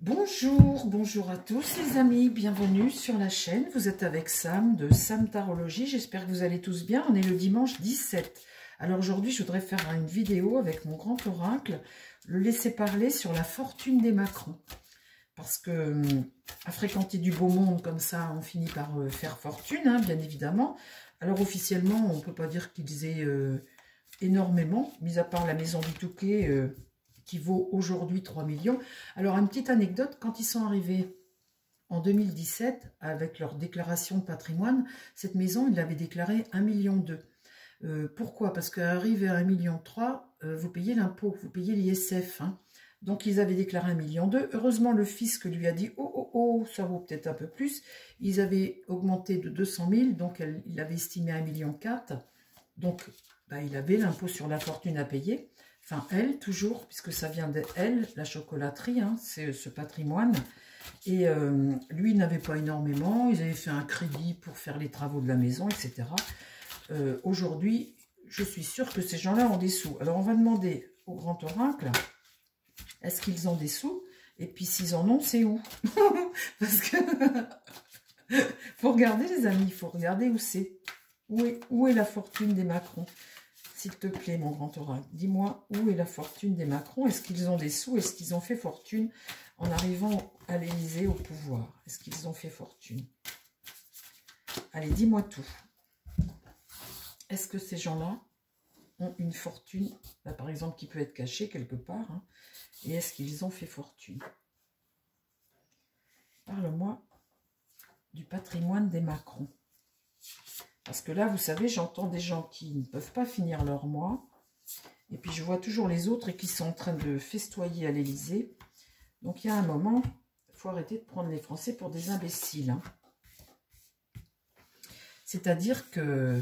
Bonjour, bonjour à tous les amis, bienvenue sur la chaîne. Vous êtes avec Sam de Sam Tarologie, j'espère que vous allez tous bien. On est le dimanche 17. Alors aujourd'hui, je voudrais faire une vidéo avec mon grand oracle, le laisser parler sur la fortune des Macron. Parce que à fréquenter du beau monde comme ça, on finit par faire fortune, hein, bien évidemment. Alors officiellement, on ne peut pas dire qu'ils aient énormément, mis à part la maison du Touquet, qui vaut aujourd'hui 3 millions. Alors, une petite anecdote, quand ils sont arrivés en 2017, avec leur déclaration de patrimoine, cette maison, ils l'avaient déclarée 1,2 million. Pourquoi? Parce qu'arrivé à 1,3 million, vous payez l'impôt, vous payez l'ISF. Hein. Donc, ils avaient déclaré 1,2 million. Heureusement, le fisc lui a dit « Oh, ça vaut peut-être un peu plus ». Ils avaient augmenté de 200 000, donc il avait estimé 1,4 million. Donc, il avait l'impôt sur la fortune à payer. Enfin, elle, toujours, puisque ça vient d'elle, la chocolaterie, hein, c'est ce patrimoine. Et lui, il n'avait pas énormément. Ils avaient fait un crédit pour faire les travaux de la maison, etc. Aujourd'hui, je suis sûre que ces gens-là ont des sous. Alors, on va demander au grand oracle, est-ce qu'ils ont des sous? Et puis, s'ils en ont, c'est où? Parce que, faut regarder, les amis, il faut regarder où c'est. Où est la fortune des Macron? S'il te plaît, mon grand oracle, dis-moi où est la fortune des Macron? Est-ce qu'ils ont des sous? Est-ce qu'ils ont fait fortune en arrivant à l'Élysée, au pouvoir? Est-ce qu'ils ont fait fortune? Allez, dis-moi tout. Est-ce que ces gens-là ont une fortune, là, par exemple, qui peut être cachée quelque part, hein, et est-ce qu'ils ont fait fortune? Parle-moi du patrimoine des Macron. Parce que là, vous savez, j'entends des gens qui ne peuvent pas finir leur mois. Et puis, je vois toujours les autres et qui sont en train de festoyer à l'Élysée. Donc, il y a un moment, il faut arrêter de prendre les Français pour des imbéciles. Hein. C'est-à-dire que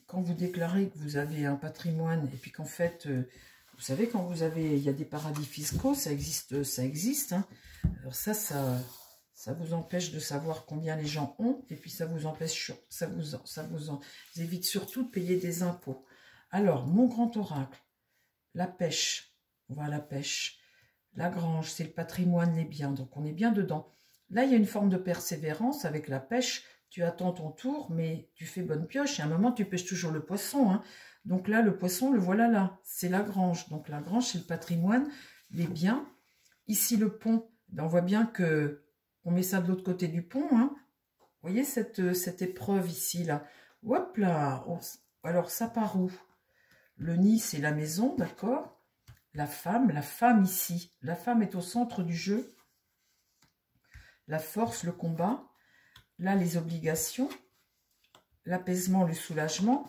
quand vous déclarez que vous avez un patrimoine et puis qu'en fait, vous savez, quand vous avez, il y a des paradis fiscaux, ça existe. Hein. Alors ça vous empêche de savoir combien les gens ont, et puis ça vous empêche, ça vous évite surtout de payer des impôts. Alors, mon grand oracle, la pêche, on va à la pêche. La grange, c'est le patrimoine, les biens, donc on est bien dedans. Là, il y a une forme de persévérance avec la pêche. Tu attends ton tour, mais tu fais bonne pioche, et à un moment, tu pêches toujours le poisson. Hein. Donc là, le poisson, le voilà là, c'est la grange. Donc la grange, c'est le patrimoine, les biens. Ici, le pont, on voit bien que on met ça de l'autre côté du pont. Hein. Vous voyez cette épreuve ici, là. Hop là. Alors, ça part où? Le nid, c'est la maison, d'accord? La femme ici. La femme est au centre du jeu. La force, le combat. Là, les obligations. L'apaisement, le soulagement.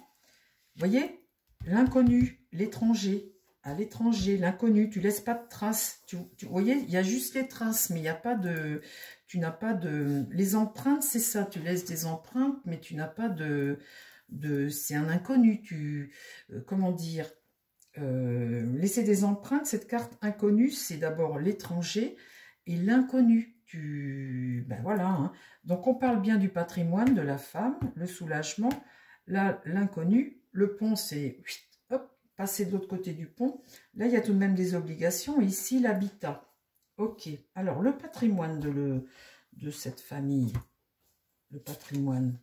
Vous voyez? L'inconnu, l'étranger. À l'étranger, l'inconnu, tu laisses pas de traces. Vous voyez, il y a juste les traces, mais il n'y a pas de... Tu n'as pas de... Les empreintes, c'est ça. Tu laisses des empreintes, mais tu n'as pas de... C'est un inconnu. Comment dire? Laisser des empreintes, cette carte inconnue, c'est d'abord l'étranger et l'inconnu. Ben voilà. Hein. Donc, on parle bien du patrimoine de la femme, le soulagement. Là, l'inconnu. Le pont, c'est... passer de l'autre côté du pont. Là, il y a tout de même des obligations. Et ici, l'habitat. Ok. Alors, le patrimoine de cette famille. Le patrimoine.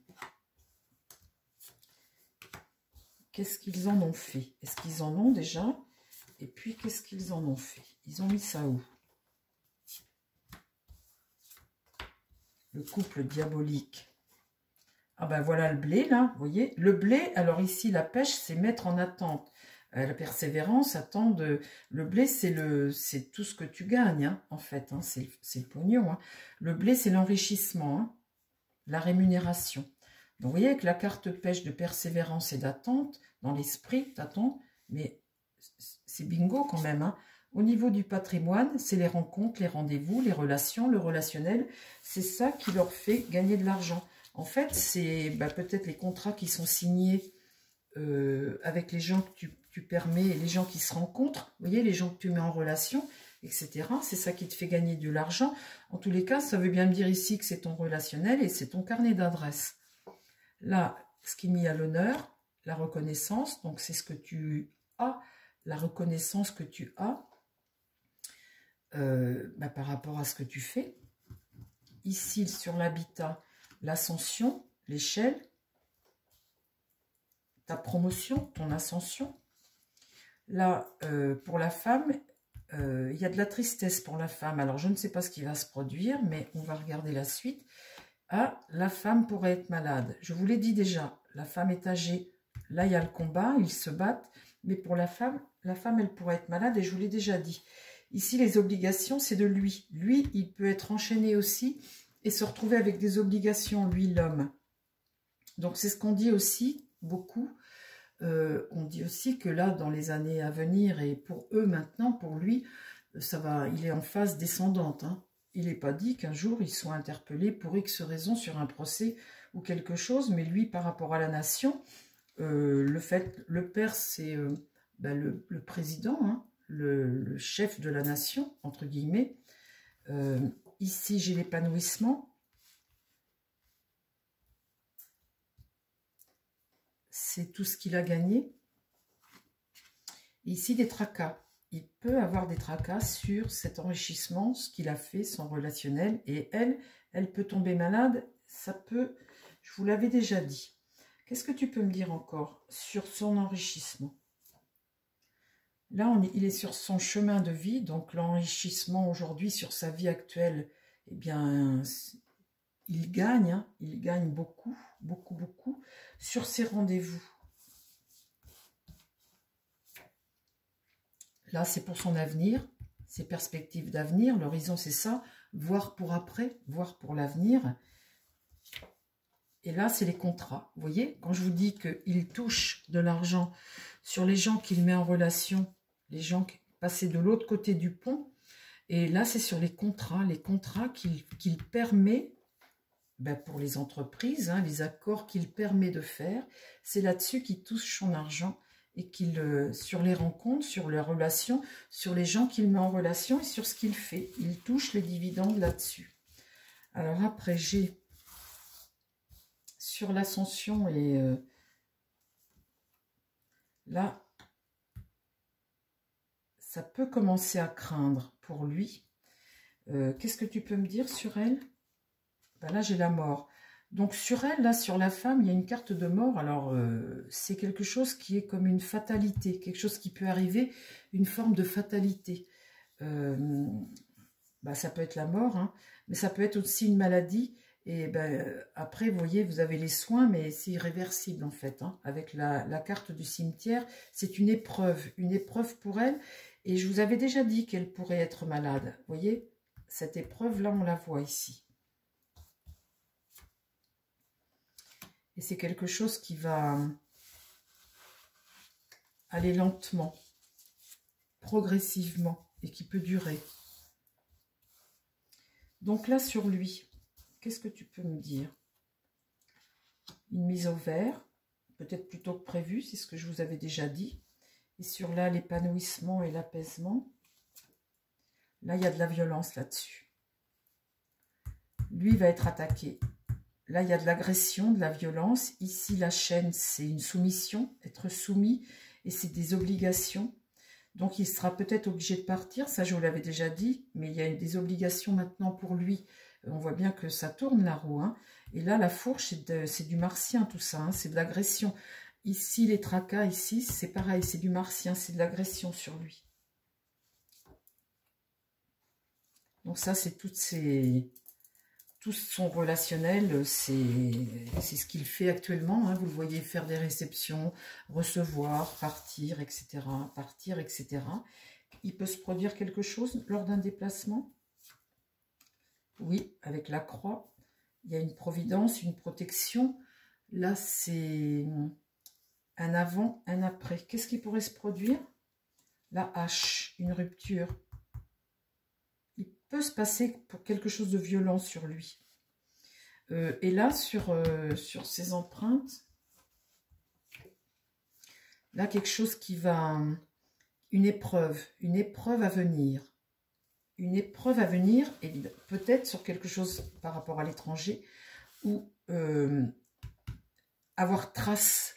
Qu'est-ce qu'ils en ont fait? Est-ce qu'ils en ont déjà? Et puis, qu'est-ce qu'ils en ont fait? Ils ont mis ça où? Le couple diabolique. Ah ben voilà le blé, là. Vous voyez? Le blé, alors ici, la pêche, c'est mettre en attente. La persévérance, attendre. Le blé, c'est tout ce que tu gagnes, hein, en fait. Hein, c'est le pognon. Hein. Le blé, c'est l'enrichissement, hein, la rémunération. Donc, vous voyez, avec la carte pêche de persévérance et d'attente, dans l'esprit, t'attends, mais c'est bingo quand même. Hein. Au niveau du patrimoine, c'est les rencontres, les rendez-vous, les relations, le relationnel. C'est ça qui leur fait gagner de l'argent. En fait, c'est peut-être les contrats qui sont signés avec les gens que tu permets, les gens qui se rencontrent, vous voyez, les gens que tu mets en relation, etc. C'est ça qui te fait gagner de l'argent. En tous les cas, ça veut bien dire ici que c'est ton relationnel et c'est ton carnet d'adresse. Là, ce qui est mis à l'honneur, la reconnaissance, donc c'est ce que tu as, la reconnaissance que tu as. par rapport à ce que tu fais. Ici, sur l'habitat, l'ascension, l'échelle, ta promotion, ton ascension. Là, pour la femme, il y a de la tristesse pour la femme. Alors, je ne sais pas ce qui va se produire, mais on va regarder la suite. Ah, la femme pourrait être malade. Je vous l'ai dit déjà, la femme est âgée. Là, il y a le combat, ils se battent. Mais pour la femme, elle pourrait être malade et je vous l'ai déjà dit. Ici, les obligations, c'est de lui. Lui, il peut être enchaîné aussi et se retrouver avec des obligations, lui, l'homme. Donc, c'est ce qu'on dit aussi, beaucoup. On dit aussi que là, dans les années à venir, et pour eux maintenant, pour lui, ça va, il est en phase descendante. Hein. Il n'est pas dit qu'un jour, il soit interpellé pour X raison sur un procès ou quelque chose, mais lui, par rapport à la nation, le père, c'est le président, hein, le chef de la nation, entre guillemets. Ici, j'ai l'épanouissement. C'est tout ce qu'il a gagné. Et ici, des tracas. Il peut avoir des tracas sur cet enrichissement, ce qu'il a fait, son relationnel. Et elle peut tomber malade. Ça peut, je vous l'avais déjà dit. Qu'est-ce que tu peux me dire encore sur son enrichissement? Là, il est sur son chemin de vie. Donc, l'enrichissement aujourd'hui sur sa vie actuelle, eh bien, il gagne. Hein, il gagne beaucoup, beaucoup, beaucoup sur ses rendez-vous. Là, c'est pour son avenir, ses perspectives d'avenir. L'horizon, c'est ça. Voir pour après, voir pour l'avenir. Et là, c'est les contrats. Vous voyez, quand je vous dis qu'il touche de l'argent sur les gens qu'il met en relation, les gens qui passent de l'autre côté du pont. Et là, c'est sur les contrats qu'il permet, pour les entreprises, hein, les accords qu'il permet de faire. C'est là-dessus qu'il touche son argent. Et sur les rencontres, sur les relations, sur les gens qu'il met en relation et sur ce qu'il fait. Il touche les dividendes là-dessus. Alors après, j'ai sur l'ascension et là, ça peut commencer à craindre pour lui. Qu'est-ce que tu peux me dire sur elle? Là, j'ai la mort. Donc sur elle, là, sur la femme, il y a une carte de mort. Alors, c'est quelque chose qui est comme une fatalité, quelque chose qui peut arriver, une forme de fatalité. Ça peut être la mort, hein, mais ça peut être aussi une maladie. Et après, vous voyez, vous avez les soins, mais c'est irréversible en fait. Hein. Avec la carte du cimetière, c'est une épreuve pour elle. Et je vous avais déjà dit qu'elle pourrait être malade. Vous voyez, cette épreuve-là, on la voit ici. Et c'est quelque chose qui va aller lentement, progressivement, et qui peut durer. Donc là, sur lui, qu'est-ce que tu peux me dire? Une mise au vert, peut-être plus tôt que prévu, c'est ce que je vous avais déjà dit. Et sur là, l'épanouissement et l'apaisement. Là, il y a de la violence là-dessus. Lui va être attaqué. Là, il y a de l'agression, de la violence. Ici, la chaîne, c'est une soumission, être soumis, et c'est des obligations. Donc, il sera peut-être obligé de partir, ça je vous l'avais déjà dit, mais il y a des obligations maintenant pour lui. On voit bien que ça tourne la roue. Hein. Et là, la fourche, c'est du martien tout ça, hein, c'est de l'agression. Ici, les tracas, ici, c'est pareil, c'est du martien, c'est de l'agression sur lui. Donc ça, c'est tout son relationnel, c'est ce qu'il fait actuellement. Hein. Vous le voyez faire des réceptions, recevoir, partir, etc. Partir, etc. Il peut se produire quelque chose lors d'un déplacement. Oui, avec la croix, il y a une providence, une protection. Là, c'est un avant, un après. Qu'est-ce qui pourrait se produire? La hache, une rupture. Il peut se passer pour quelque chose de violent sur lui. Et là, sur ses empreintes, là, quelque chose qui va... une épreuve à venir. Une épreuve à venir, et peut-être sur quelque chose par rapport à l'étranger, ou avoir trace.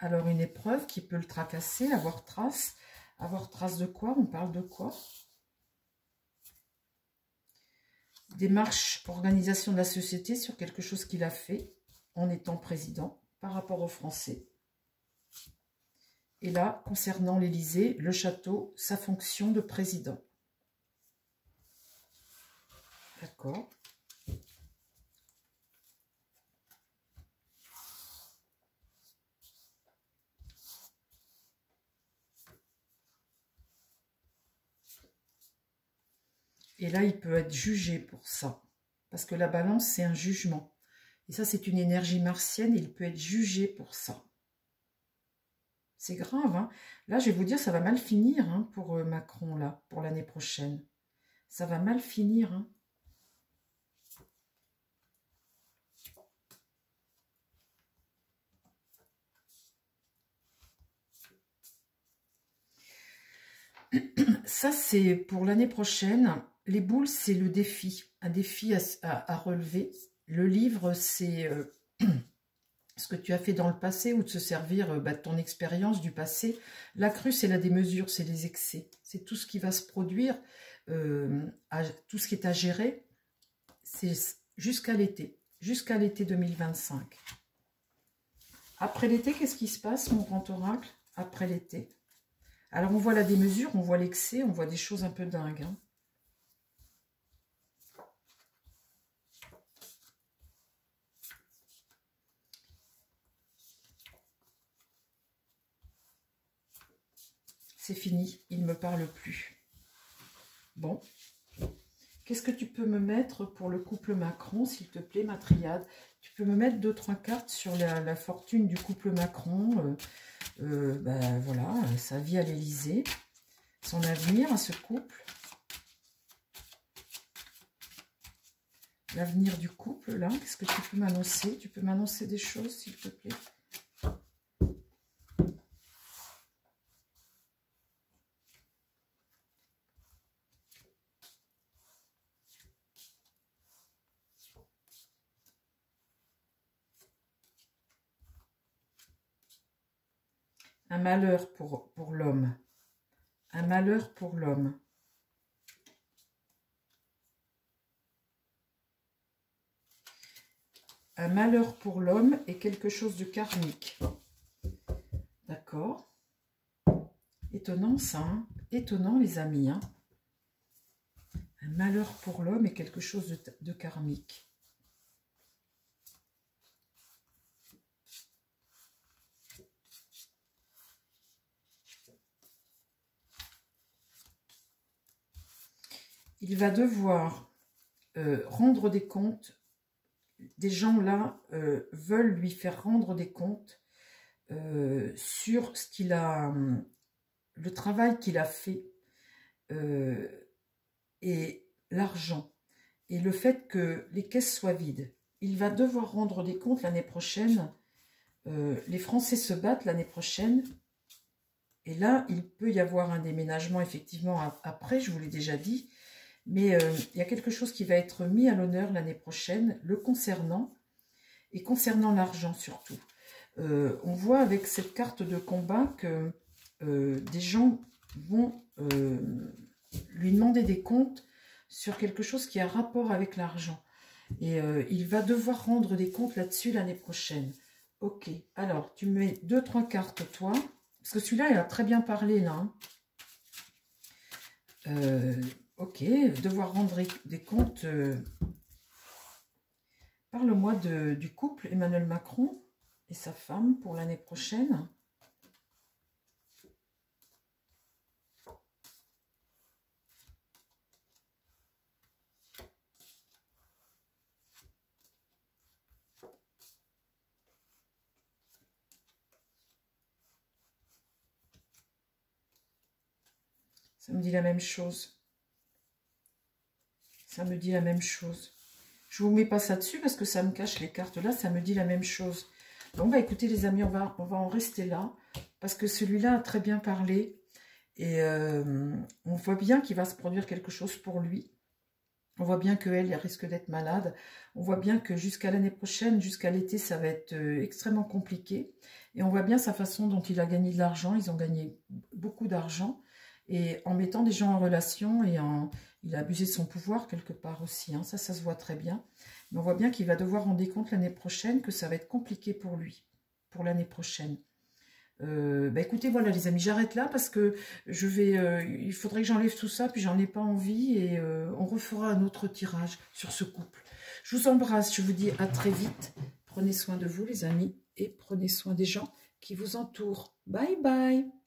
Alors, une épreuve qui peut le tracasser, avoir trace, Avoir trace de quoi? On parle de quoi? Démarche, organisation de la société sur quelque chose qu'il a fait en étant président par rapport aux Français. Et là, concernant l'Élysée, le château, sa fonction de président. D'accord. Et là, il peut être jugé pour ça. Parce que la balance, c'est un jugement. Et ça, c'est une énergie martienne. Il peut être jugé pour ça. C'est grave, hein. Là, je vais vous dire, ça va mal finir hein, pour Macron, là, pour l'année prochaine. Ça va mal finir, hein. Ça, c'est pour l'année prochaine. Les boules, c'est le défi. Un défi à relever. Le livre, c'est ce que tu as fait dans le passé ou de se servir de ton expérience du passé. La crue, c'est la démesure, c'est les excès. C'est tout ce qui va se produire, tout ce qui est à gérer. C'est jusqu'à l'été 2025. Après l'été, qu'est-ce qui se passe, mon grand oracle? Après l'été. Alors, on voit la démesure, on voit l'excès, on voit des choses un peu dingues. Hein. C'est fini, il ne me parle plus. Bon. Qu'est-ce que tu peux me mettre pour le couple Macron, s'il te plaît, ma triade? Tu peux me mettre 2-3 cartes sur la fortune du couple Macron. Ben, voilà, sa vie à l'Élysée, son avenir à ce couple. L'avenir du couple, là, qu'est-ce que tu peux m'annoncer? Tu peux m'annoncer des choses, s'il te plaît? Un malheur pour l'homme. Un malheur pour l'homme. Un malheur pour l'homme est quelque chose de karmique. D'accord. Étonnant ça, hein? Étonnant les amis. Hein? Un malheur pour l'homme est quelque chose de karmique. Il va devoir rendre des comptes. Des gens là veulent lui faire rendre des comptes sur ce qu'il a, le travail qu'il a fait et l'argent et le fait que les caisses soient vides. Il va devoir rendre des comptes l'année prochaine. Les Français se battent l'année prochaine. Et là, il peut y avoir un déménagement effectivement après, je vous l'ai déjà dit. Mais il y a quelque chose qui va être mis à l'honneur l'année prochaine, le concernant, et concernant l'argent surtout. On voit avec cette carte de combat que des gens vont lui demander des comptes sur quelque chose qui a rapport avec l'argent. Et il va devoir rendre des comptes là-dessus l'année prochaine. Ok, alors tu mets 2-3 cartes toi, parce que celui-là il a très bien parlé là. Hein. Ok, devoir rendre des comptes. Parle-moi du couple Emmanuel Macron et sa femme pour l'année prochaine. Ça me dit la même chose. Ça me dit la même chose. Je ne vous mets pas ça dessus parce que ça me cache les cartes là. Ça me dit la même chose. Bon, bah écoutez les amis, on va en rester là. Parce que celui-là a très bien parlé. Et on voit bien qu'il va se produire quelque chose pour lui. On voit bien qu'elle risque d'être malade. On voit bien que jusqu'à l'année prochaine, jusqu'à l'été, ça va être extrêmement compliqué. Et on voit bien sa façon dont il a gagné de l'argent. Ils ont gagné beaucoup d'argent. et en mettant des gens en relation, et il a abusé de son pouvoir quelque part aussi, hein. Ça se voit très bien. Mais on voit bien qu'il va devoir rendre compte l'année prochaine, que ça va être compliqué pour lui, pour l'année prochaine. Écoutez, voilà les amis, j'arrête là parce que il faudrait que j'enlève tout ça, puis j'en ai pas envie, et on refera un autre tirage sur ce couple. Je vous embrasse, je vous dis à très vite. Prenez soin de vous les amis, et prenez soin des gens qui vous entourent. Bye bye.